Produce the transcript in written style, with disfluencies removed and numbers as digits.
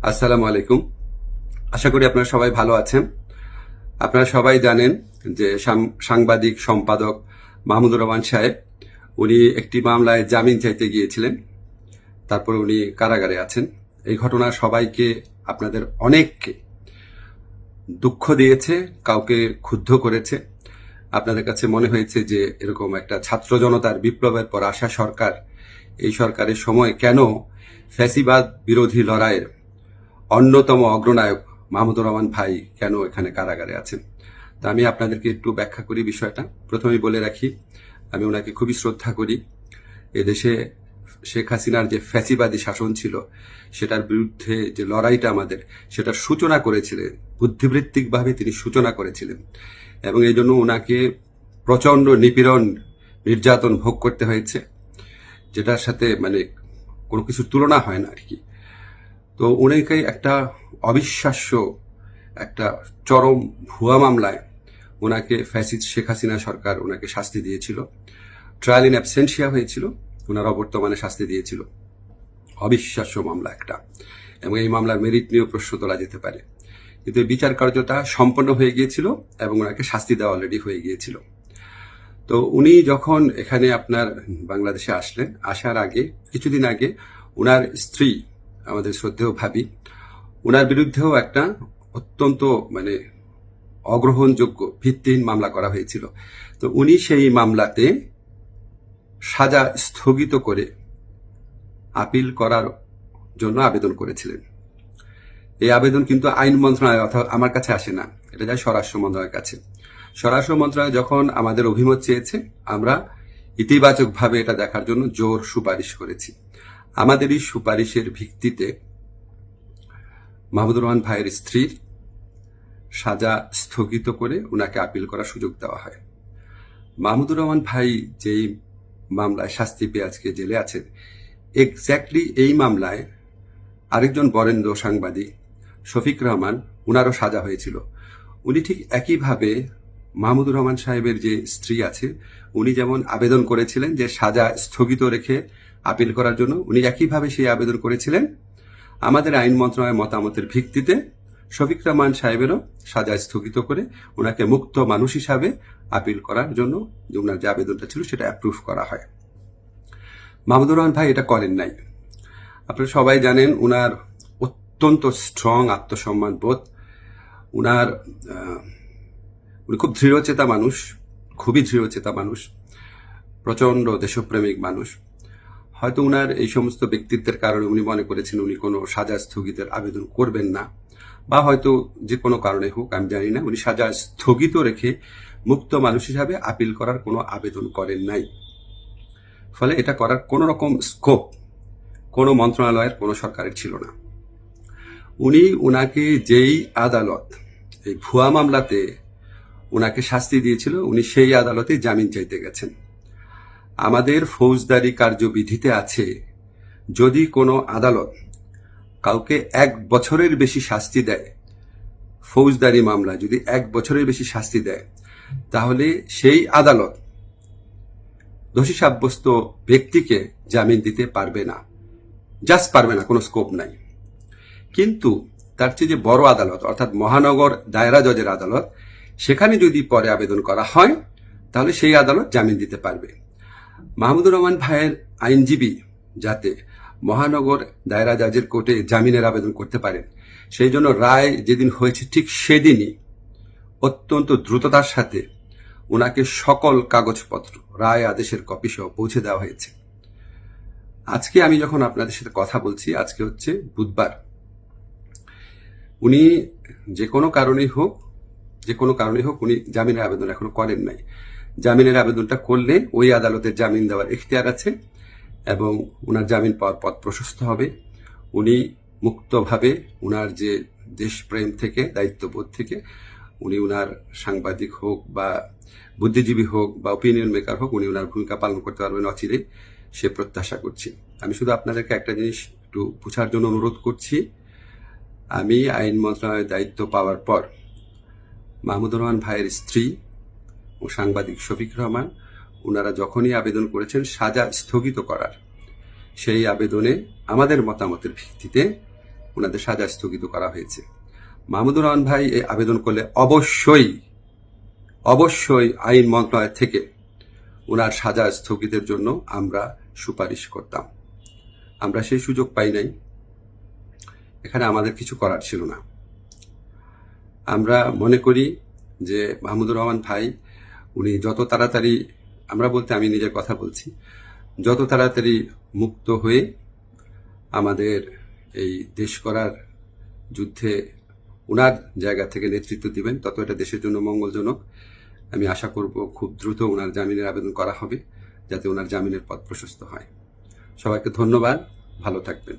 আসসালামু আলাইকুম। আশা করি আপনারা সবাই ভালো আছেন। আপনারা সবাই জানেন যে সাংবাদিক সম্পাদক মাহমুদুর রহমান সাহেব উনি একটি মামলায় জামিন চাইতে গিয়েছিলেন, তারপরে উনি কারাগারে আছেন। এই ঘটনা সবাইকে, আপনাদের অনেককে দুঃখ দিয়েছে, কাউকে ক্ষুব্ধ করেছে। আপনাদের কাছে মনে হয়েছে যে এরকম একটা ছাত্র জনতার বিপ্লবের পর আসা সরকার, এই সরকারের সময় কেন ফ্যাসিবাদ বিরোধী লড়াইয়ের অন্যতম অগ্রনায়ক মাহমুদুর রহমান ভাই কেন এখানে কারাগারে আছেন। তা আমি আপনাদেরকে একটু ব্যাখ্যা করি বিষয়টা। প্রথমেই বলে রাখি, আমি ওনাকে খুবই শ্রদ্ধা করি। এদেশে শেখ হাসিনার যে ফ্যাসিবাদী শাসন ছিল, সেটার বিরুদ্ধে যে লড়াইটা আমাদের, সেটার সূচনা করেছিলেন, বুদ্ধিবৃত্তিকভাবে তিনি সূচনা করেছিলেন, এবং এই জন্য ওনাকে প্রচণ্ড নিপীড়ন, নির্যাতন ভোগ করতে হয়েছে, যেটার সাথে কোনো কিছুর তুলনা হয় না আর কি। তো উনাকে একটা অবিশ্বাস্য একটা চরম ভুয়া মামলায় ওনাকে ফ্যাসিস্ট শেখ হাসিনা সরকার ওনাকে শাস্তি দিয়েছিল। ট্রায়াল ইন অ্যাবসেন্সিয়া হয়েছিল, ওনার অবর্তমানে শাস্তি দিয়েছিল। অবিশ্বাস্য মামলা একটা, এবং এই মামলার মেরিট নিয়েও প্রশ্ন তোলা যেতে পারে। কিন্তু এই বিচার কার্যটা সম্পন্ন হয়ে গিয়েছিল এবং ওনাকে শাস্তি দেওয়া অলরেডি হয়ে গিয়েছিল। তো উনি যখন এখানে আপনার বাংলাদেশে আসলেন, আসার আগে কিছুদিন আগে ওনার স্ত্রী, আমাদের শ্রদ্ধেয় ভাবি, ওনার বিরুদ্ধেও একটা অত্যন্ত অগ্রহণযোগ্য ভিত্তিহীন মামলা করা হয়েছিল। তো উনি সেই মামলাতে সাজা স্থগিত করে আপিল করার জন্য আবেদন করেছিলেন। এই আবেদন কিন্তু আইন মন্ত্রণালয় অর্থাৎ আমার কাছে আসে না, এটা যায় স্বরাষ্ট্র মন্ত্রণালয়ের কাছে। স্বরাষ্ট্র মন্ত্রণালয় যখন আমাদের অভিমত চেয়েছে, আমরা ইতিবাচকভাবে এটা দেখার জন্য জোর সুপারিশ করেছি। আমাদের এই সুপারিশের ভিত্তিতে মাহমুদুর রহমান ভাইয়ের স্ত্রীর সাজা স্থগিত করে ওনাকে আপিল করার সুযোগ দেওয়া হয়। মাহমুদুর রহমান ভাই যেই মামলায় শাস্তি পেয়ে আজকে জেলে আছেন, এক্স্যাক্টলি এই মামলায় আরেকজন বরেণ্য সাংবাদিক শফিক রহমান, উনারও সাজা হয়েছিল। উনি ঠিক একইভাবে মাহমুদুর রহমান সাহেবের যে স্ত্রী আছে, উনি যেমন আবেদন করেছিলেন যে সাজা স্থগিত রেখে আপিল করার জন্য, উনি একইভাবে সেই আবেদন করেছিলেন। আমাদের আইন মন্ত্রণালয়ের মতামতের ভিত্তিতে শফিক রহমান সাহেবেরও সাজা স্থগিত করে ওনাকে মুক্ত মানুষ হিসাবে আপিল করার জন্য যে ওনার যে আবেদনটা ছিল সেটা অ্যাপ্রুভ করা হয়। মাহমুদুর রহমান ভাই এটা করেন নাই। আপনারা সবাই জানেন ওনার অত্যন্ত স্ট্রং আত্মসম্মান বোধ, উনি খুব দৃঢ়চেতা মানুষ, খুবই দৃঢ়চেতা মানুষ, প্রচণ্ড দেশপ্রেমিক মানুষ। হয়তো উনার এই সমস্ত ব্যক্তিত্বের কারণে উনি মনে করেছেন উনি কোনো সাজা স্থগিতের আবেদন করবেন না, বা হয়তো যে কোনো কারণে হোক, আমি জানি না, উনি সাজা স্থগিত রেখে মুক্ত মানুষ হিসাবে আপিল করার কোনো আবেদন করেন নাই। ফলে এটা করার কোনো রকম স্কোপ কোনো মন্ত্রণালয়ের, কোনো সরকারের ছিল না। উনাকে যেই আদালত এই ভুয়া মামলাতে উনাকে শাস্তি দিয়েছিল, উনি সেই আদালতে জামিন চাইতে গেছেন। আমাদের ফৌজদারি কার্যবিধিতে আছে, যদি কোনো আদালত কাউকে 1 বছরের বেশি শাস্তি দেয়, ফৌজদারি মামলা যদি 1 বছরের বেশি শাস্তি দেয়, তাহলে সেই আদালত দোষী সাব্যস্ত ব্যক্তিকে জামিন দিতে পারবে না, জাস্ট পারবে না, কোনো স্কোপ নাই। কিন্তু তার চেয়ে যে বড় আদালত অর্থাৎ মহানগর দায়রা জজের আদালত, সেখানে যদি পরে আবেদন করা হয়, তাহলে সেই আদালত জামিন দিতে পারবে। মাহমুদুর রহমান ভাইয়ের আইনজীবী যাতে মহানগর দায়রা জজের কোর্টে জামিনের আবেদন করতে পারেন, সেই জন্য রায় যেদিন হয়েছে ঠিক সেদিনই অত্যন্ত দ্রুততার সাথে ওনাকে সকল কাগজপত্র, রায় আদেশের কপি সহ পৌঁছে দেওয়া হয়েছে। আজকে আমি যখন আপনাদের সাথে কথা বলছি, আজকে হচ্ছে বুধবার। উনি যে কোনো কারণেই হোক উনি জামিনের আবেদন এখনো করেন নাই। জামিনের আবেদনটা করলে ওই আদালতের জামিন দেওয়ার এখতিয়ার আছে এবং ওনার জামিন পাওয়ার পথ প্রশস্ত হবে। উনি মুক্তভাবে ওনার যে দেশপ্রেম থেকে, দায়িত্ববোধ থেকে, উনি ওনার সাংবাদিক হোক বা বুদ্ধিজীবী হোক বা ওপিনিয়ন মেকার হোক, উনি ওনার ভূমিকা পালন করতে পারবেন অচিরে, সে প্রত্যাশা করছি। আমি শুধু আপনাদেরকে একটা জিনিস একটু বুঝার জন্য অনুরোধ করছি। আমি আইন মন্ত্রণালয়ের দায়িত্ব পাওয়ার পর মাহমুদুর রহমান ভাইয়ের স্ত্রী ও সাংবাদিক শফিক রহমান, ওনারা যখনই আবেদন করেছেন সাজা স্থগিত করার, সেই আবেদনে আমাদের মতামতের ভিত্তিতে ওনাদের সাজা স্থগিত করা হয়েছে। মাহমুদুর রহমান ভাই এই আবেদন করলে অবশ্যই আইন মন্ত্রণালয় থেকে ওনার সাজা স্থগিতের জন্য আমরা সুপারিশ করতাম। আমরা সেই সুযোগ পাই নাই, এখানে আমাদের কিছু করার ছিল না। আমরা মনে করি যে মাহমুদুর রহমান ভাই উনি যত তাড়াতাড়ি, আমরা বলতে আমি নিজের কথা বলছি, যত তাড়াতাড়ি মুক্ত হয়ে আমাদের এই দেশ করার যুদ্ধে ওনার জায়গা থেকে নেতৃত্ব দিবেন, তত এটা দেশের জন্য মঙ্গলজনক। আমি আশা করব খুব দ্রুত ওনার জামিনের আবেদন করা হবে, যাতে ওনার জামিনের পথ প্রশস্ত হয়। সবাইকে ধন্যবাদ, ভালো থাকবেন।